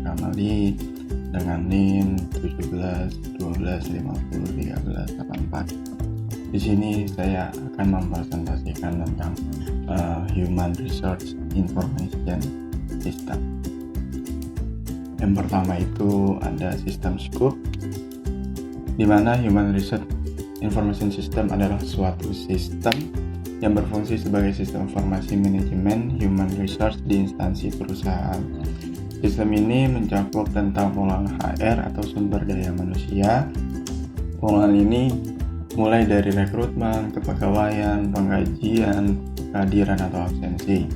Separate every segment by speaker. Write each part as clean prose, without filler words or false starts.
Speaker 1: Kamali dengan NIM 1712501384. Di sini saya akan mempresentasikan tentang Human Resource Information System. Yang pertama itu ada sistem SCOOP, di mana Human Resource Information System adalah suatu sistem yang berfungsi sebagai sistem informasi manajemen human resource di instansi perusahaan. Sistem ini mencakup tentang pengelolaan HR atau sumber daya manusia. Pengelolaan ini mulai dari rekrutmen, kepegawaian, penggajian, kehadiran atau absensi,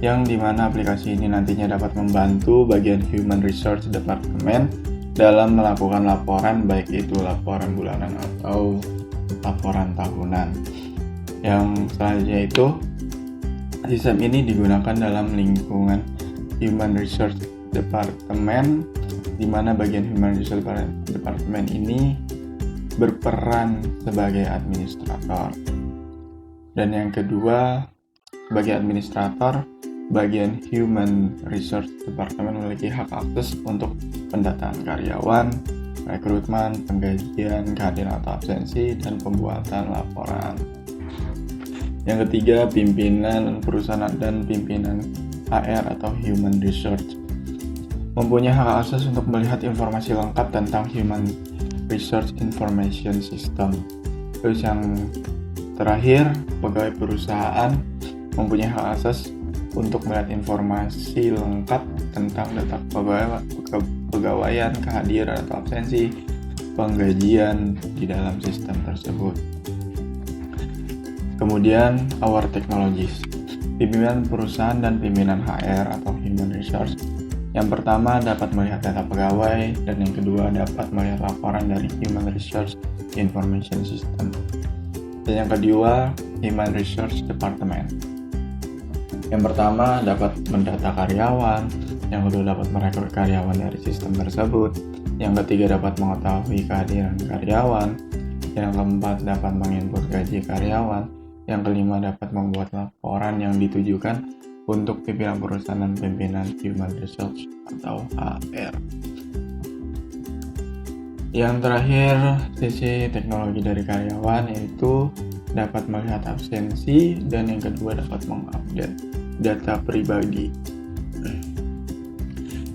Speaker 1: yang dimana aplikasi ini nantinya dapat membantu bagian Human Resource Department dalam melakukan laporan, baik itu laporan bulanan atau laporan tahunan. Yang selanjutnya itu, sistem ini digunakan dalam lingkungan Human Resource Department, di mana bagian Human Resource Department ini berperan sebagai administrator. Dan yang kedua, sebagai administrator, bagian Human Resource Department memiliki hak akses untuk pendataan karyawan, rekrutmen, penggajian, kehadiran atau absensi, dan pembuatan laporan. Yang ketiga, pimpinan perusahaan dan pimpinan HR atau Human Resource mempunyai hak akses untuk melihat informasi lengkap tentang Human Resource Information System. Terus yang terakhir, pegawai perusahaan mempunyai hak akses untuk melihat informasi lengkap tentang data kepegawaian, kehadiran atau absensi, penggajian di dalam sistem tersebut. Kemudian, our technologies, pimpinan perusahaan dan pimpinan HR atau Human Resource. Yang pertama dapat melihat data pegawai, dan yang kedua dapat melihat laporan dari Human Resource Information System. Dan yang kedua, Human Resource Department. Yang pertama dapat mendata karyawan, yang kedua dapat merekrut karyawan dari sistem tersebut, yang ketiga dapat mengetahui kehadiran karyawan, yang keempat dapat menginput gaji karyawan, yang kelima dapat membuat laporan yang ditujukan untuk pimpinan perusahaan dan pimpinan Human Resource atau HR. Yang terakhir, sisi teknologi dari karyawan yaitu dapat melihat absensi, dan yang kedua dapat mengupdate data pribadi.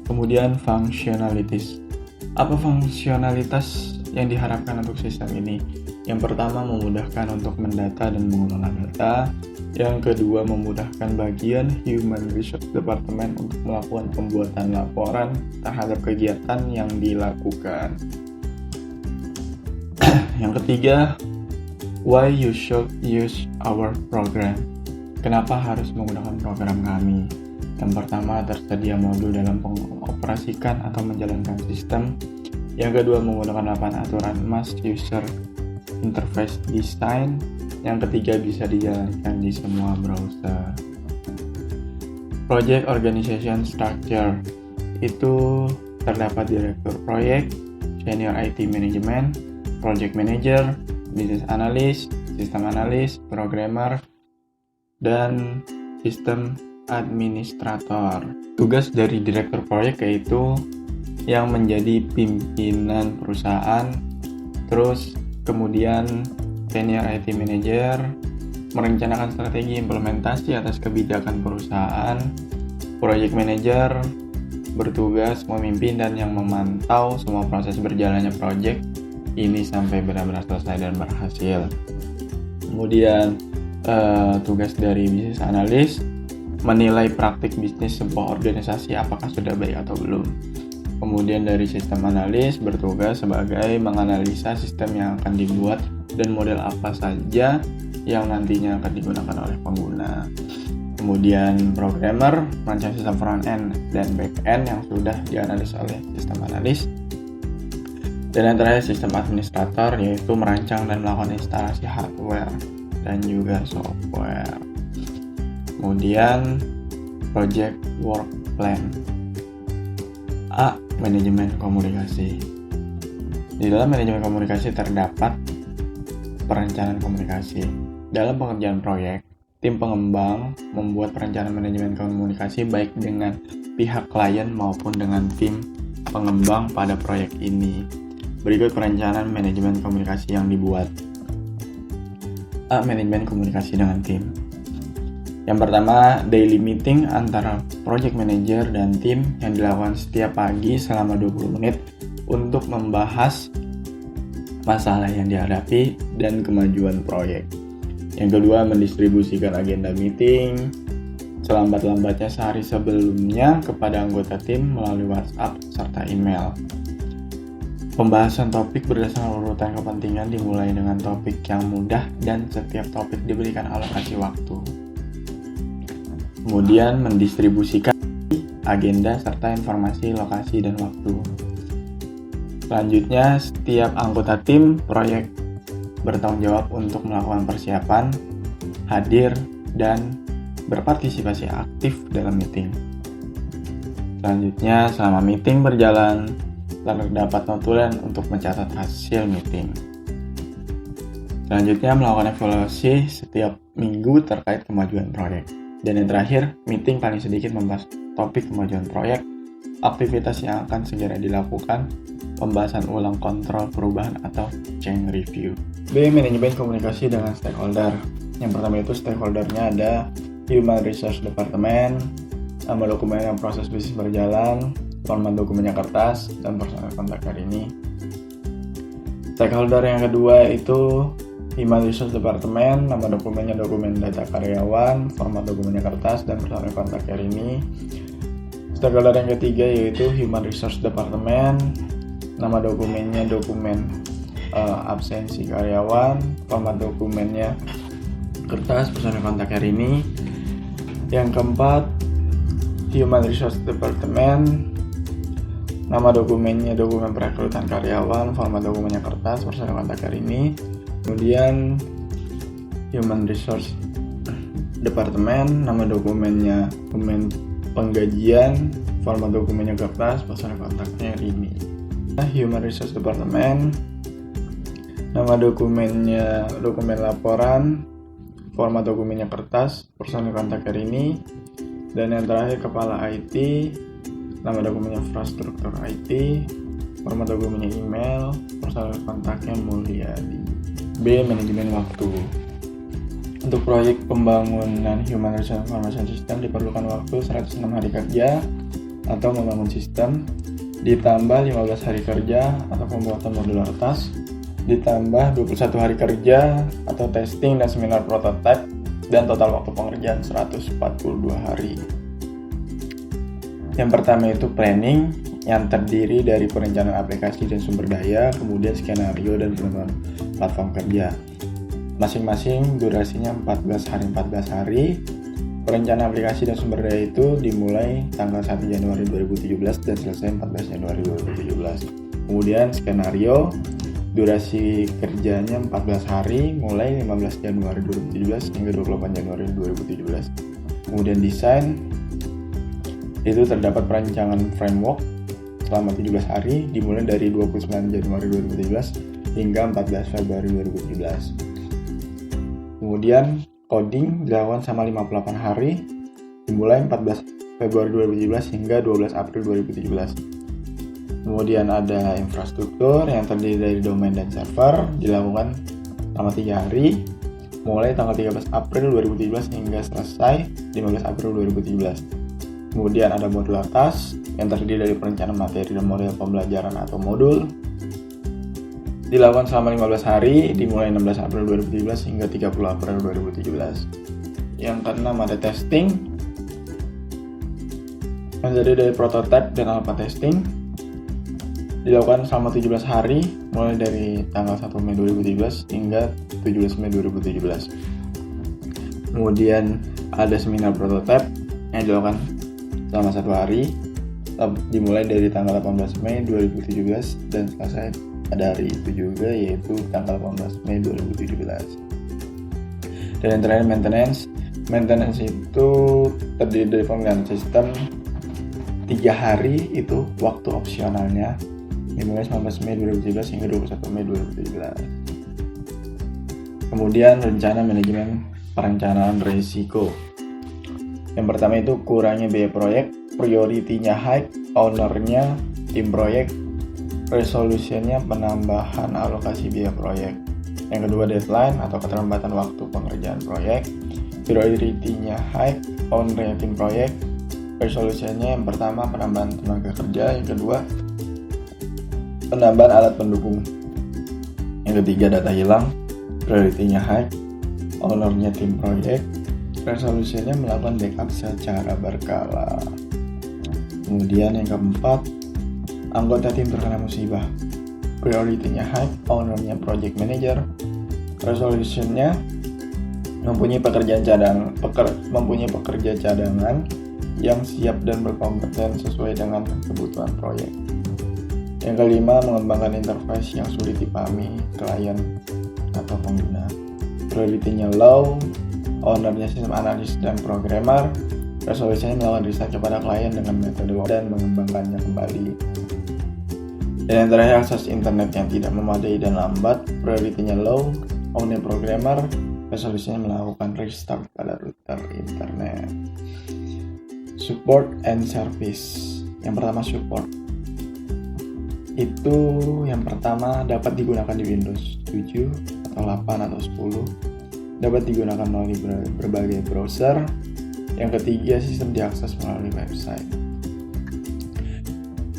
Speaker 1: Kemudian functionalities. Apa fungsionalitas yang diharapkan untuk sistem ini? Yang pertama, memudahkan untuk mendata dan mengelola data. Yang kedua, memudahkan bagian Human Resource Department untuk melakukan pembuatan laporan terhadap kegiatan yang dilakukan. Yang ketiga, why you should use our program? Kenapa harus menggunakan program kami? Yang pertama, tersedia modul dalam mengoperasikan atau menjalankan sistem. Yang kedua, menggunakan 8 aturan mass user interface design. Yang ketiga, bisa dijalankan di semua browser. Project Organization Structure itu terdapat direktur proyek, senior IT management, project manager, business analyst, system analyst, programmer, dan sistem administrator. Tugas dari direktur proyek yaitu yang menjadi pimpinan perusahaan, terus kemudian senior IT manager merencanakan strategi implementasi atas kebijakan perusahaan. Project manager bertugas memimpin dan yang memantau semua proses berjalannya project ini sampai benar-benar selesai dan berhasil. Kemudian tugas dari business analyst menilai praktik bisnis sebuah organisasi apakah sudah baik atau belum. Kemudian dari sistem analis bertugas sebagai menganalisa sistem yang akan dibuat dan model apa saja yang nantinya akan digunakan oleh pengguna. Kemudian programmer merancang sistem front end dan back end yang sudah dianalisis oleh sistem analis. Dan yang terakhir, sistem administrator yaitu merancang dan melakukan instalasi hardware dan juga software. Kemudian project work plan. A. Manajemen komunikasi. Di dalam manajemen komunikasi terdapat perencanaan komunikasi. Dalam pengerjaan proyek, tim pengembang membuat perencanaan manajemen komunikasi baik dengan pihak klien maupun dengan tim pengembang pada proyek ini. Berikut perencanaan manajemen komunikasi yang dibuat. Manajemen komunikasi dengan tim. Yang pertama, daily meeting antara project manager dan tim yang dilakukan setiap pagi selama 20 menit untuk membahas masalah yang dihadapi dan kemajuan proyek. Yang kedua, mendistribusikan agenda meeting selambat-lambatnya sehari sebelumnya kepada anggota tim melalui WhatsApp serta email. Pembahasan topik berdasarkan urutan kepentingan dimulai dengan topik yang mudah dan setiap topik diberikan alokasi waktu. Kemudian mendistribusikan agenda serta informasi lokasi dan waktu. Selanjutnya, setiap anggota tim proyek bertanggung jawab untuk melakukan persiapan, hadir, dan berpartisipasi aktif dalam meeting. Selanjutnya, selama meeting berjalan, terdapat notulen untuk mencatat hasil meeting. Selanjutnya, melakukan evaluasi setiap minggu terkait kemajuan proyek. Dan yang terakhir, meeting paling sedikit membahas topik kemajuan proyek, aktivitas yang akan segera dilakukan, pembahasan ulang kontrol perubahan atau change review. B. Manajemen komunikasi dengan stakeholder. Yang pertama itu stakeholdernya ada Human Resource Department, nama dokumen yang proses bisnis berjalan, format dokumennya kertas, dan personal kontak hari ini. Stakeholder yang kedua itu Human Resource Department, nama dokumennya dokumen data karyawan, format dokumennya kertas, dan personal kontak hari ini. Stakeholder yang ketiga yaitu Human Resource Department, nama dokumennya dokumen absensi karyawan, format dokumennya kertas, personal kontak hari ini. Yang keempat, Human Resource Department, nama dokumennya dokumen perekrutan karyawan, format dokumennya kertas, personal kontak hari ini. Kemudian Human Resource Department, nama dokumennya dokumen penggajian, format dokumennya kertas, personal kontaknya hari ini. Human Resource Department, nama dokumennya dokumen laporan, format dokumennya kertas, personal kontak hari ini. Dan yang terakhir kepala IT, nama dokumennya infrastruktur IT, format dokumennya email, personal kontaknya Mulyadi. B. Manajemen waktu. Untuk proyek pembangunan Human Resource Information System diperlukan waktu 106 hari kerja atau membangun sistem, ditambah 15 hari kerja atau pembuatan modular task, ditambah 21 hari kerja atau testing dan seminar prototype, dan total waktu pengerjaan 142 hari. Yang pertama itu planning, yang terdiri dari perencanaan aplikasi dan sumber daya, kemudian skenario dan penentuan platform kerja. Masing-masing durasinya 14 hari. Perencanaan aplikasi dan sumber daya itu dimulai tanggal 1 Januari 2017 dan selesai 14 Januari 2017. Kemudian skenario, durasi kerjanya 14 hari, mulai 15 Januari 2017 hingga 28 Januari 2017. Kemudian desain, itu terdapat perancangan framework selama 17 hari, dimulai dari 29 Januari 2017 hingga 14 Februari 2017. Kemudian coding dilakukan selama 58 hari, dimulai 14 Februari 2017 hingga 12 April 2017. Kemudian ada infrastruktur yang terdiri dari domain dan server, dilakukan selama 3 hari, mulai tanggal 13 April 2017 hingga selesai 15 April 2017. Kemudian ada modular task yang terdiri dari perencanaan materi dan model pembelajaran atau modul, dilakukan selama 15 hari, dimulai 16 April 2017 hingga 30 April 2017. Yang keenam ada testing, yang terdiri dari prototype dan alpha testing, dilakukan selama 17 hari, mulai dari tanggal 1 Mei 2017 hingga 17 Mei 2017. Kemudian ada seminar prototype yang dilakukan selama 1 hari, dimulai dari tanggal 18 Mei 2017 dan selesai pada hari itu juga, yaitu tanggal 18 Mei 2017. Dan yang terakhir maintenance itu terdiri dari pemilihan sistem 3 hari, itu waktu opsionalnya, dimulai 19 Mei 2017 hingga 21 Mei 2017. Kemudian rencana manajemen perencanaan risiko. Yang pertama itu kurangnya biaya proyek priority-nya high, owner-nya tim proyek, resolution-nya penambahan alokasi biaya proyek. Yang kedua deadline atau keterlambatan waktu pengerjaan proyek, priority-nya high, owner-nya tim proyek, resolution-nya yang pertama penambahan tenaga kerja, yang kedua penambahan alat pendukung, yang ketiga data hilang, priority-nya high, owner-nya tim proyek, resolution-nya melakukan backup secara berkala. Kemudian yang keempat, anggota tim terkena musibah, priority-nya high, owner-nya project manager, resolution-nya mempunyai pekerja cadangan yang siap dan berkompeten sesuai dengan kebutuhan proyek. Yang kelima, mengembangkan interface yang sulit dipahami klien atau pengguna, priority-nya low, owner-nya sistem analis dan programmer, resolusinya melakukan riset kepada klien dengan metode dan mengembangkannya kembali. Dan yang terakhir, akses internet yang tidak memadai dan lambat, priority-nya low, owner programmer, resolusinya melakukan restart pada router internet. Support and service. Yang pertama, support. Itu yang pertama dapat digunakan di Windows 7 atau 8 atau 10, dapat digunakan melalui berbagai browser. Yang ketiga, sistem diakses melalui website.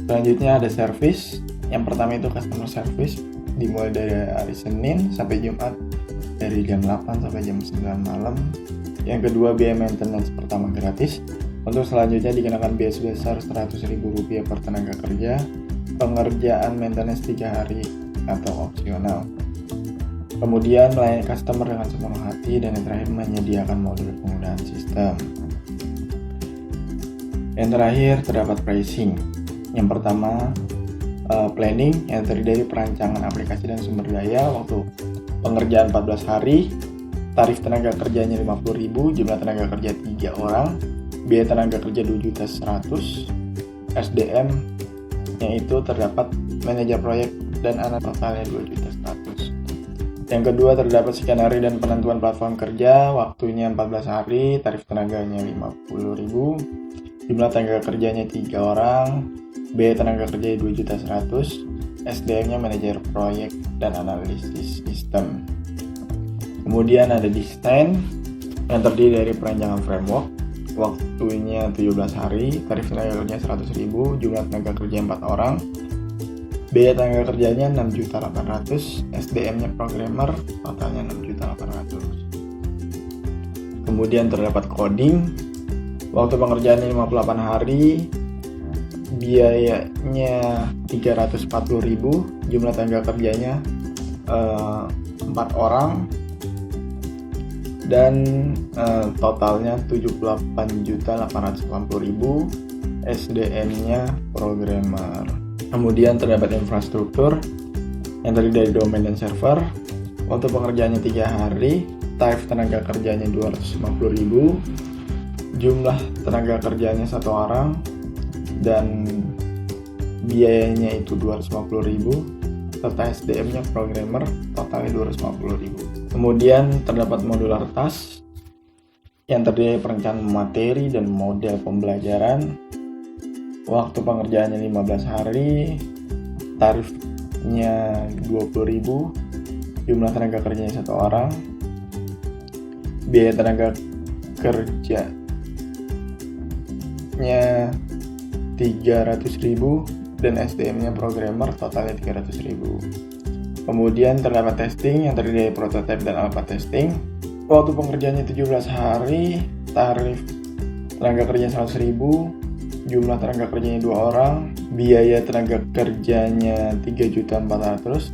Speaker 1: Selanjutnya ada service. Yang pertama itu customer service, dimulai dari hari Senin sampai Jumat dari jam 8 sampai jam 9 malam. Yang kedua, biaya maintenance pertama gratis. Untuk selanjutnya dikenakan biaya sebesar Rp100.000 per tenaga kerja. Pengerjaan maintenance 3 hari atau opsional. Kemudian melayani customer dengan sepenuh hati, dan yang terakhir menyediakan modul penggunaan sistem. Yang terakhir terdapat pricing. Yang pertama planning, yang terdiri dari perancangan aplikasi dan sumber daya. Waktu pengerjaan 14 hari, tarif tenaga kerjanya Rp50.000, jumlah tenaga kerja 3 orang, biaya tenaga kerja Rp2.100.000, SDM yaitu terdapat manajer proyek dan anak totalnya Rp2.100.000. Yang kedua, terdapat skenario dan penentuan platform kerja, waktunya 14 hari, tarif tenaganya Rp50.000, jumlah tenaga kerjanya 3 orang, biaya tenaga kerja Rp2.100.000, SDM-nya manajer proyek dan analisis sistem. Kemudian ada desain yang terdiri dari perancangan framework, waktunya 17 hari, tarif tenaga kerjanya Rp100.000, jumlah tenaga kerja 4 orang, biaya tenaga kerjanya Rp6.800.000, SDM-nya programmer, totalnya Rp6.800.000. Kemudian terdapat coding, waktu pengerjaannya 58 hari, biayanya Rp340.000, jumlah tenaga kerjanya 4 orang, dan totalnya Rp78.880.000, SDM-nya programmer. Kemudian terdapat infrastruktur yang terdiri dari domain dan server. Waktu pengerjaannya 3 hari, tarif tenaga kerjanya Rp250.000, jumlah tenaga kerjanya 1 orang, dan biayanya itu Rp250.000, serta SDM-nya programmer, totalnya Rp250.000. Kemudian terdapat modular task yang terdiri dari perencanaan materi dan model pembelajaran. Waktu pengerjaannya 15 hari, tarifnya Rp20.000, jumlah tenaga kerjanya 1 orang, biaya tenaga kerjanya Rp300.000, dan SDM-nya programmer, totalnya Rp300.000. Kemudian terdapat testing yang terdiri dari prototype dan alpha testing. Waktu pengerjaannya 17 hari, tarif tenaga kerjanya Rp100.000, jumlah tenaga kerjanya 2 orang, biaya tenaga kerjanya Rp3.400.000,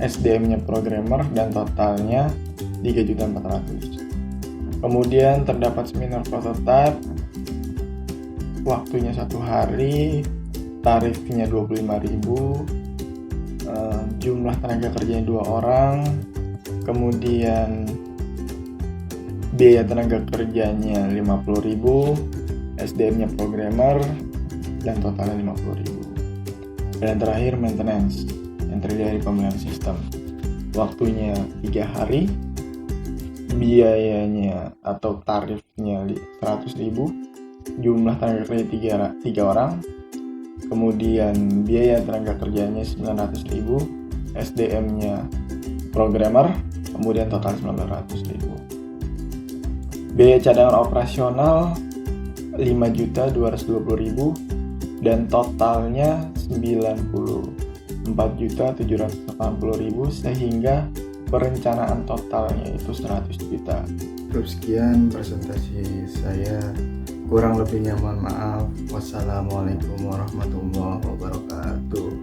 Speaker 1: SDM-nya programmer, dan totalnya Rp3.400.000. Kemudian terdapat seminar prototype, waktunya 1 hari, tarifnya Rp25.000, jumlah tenaga kerjanya 2 orang, kemudian biaya tenaga kerjanya Rp50.000, SDM-nya programmer, dan totalnya Rp50.000. Dan terakhir maintenance yang terdiri dari pemeliharaan sistem, waktunya 3 hari, biayanya atau tarifnya Rp100.000, jumlah tenaga kerja 3 orang, kemudian biaya tenaga kerjanya 900.000, SDM-nya programmer, kemudian total 900.000. Biaya cadangan operasional 5.220.000 dan totalnya 94.780.000 sehingga perencanaan totalnya itu 100 juta.
Speaker 2: Cukup sekian presentasi saya, kurang lebihnya mohon maaf. Wassalamualaikum warahmatullahi wabarakatuh.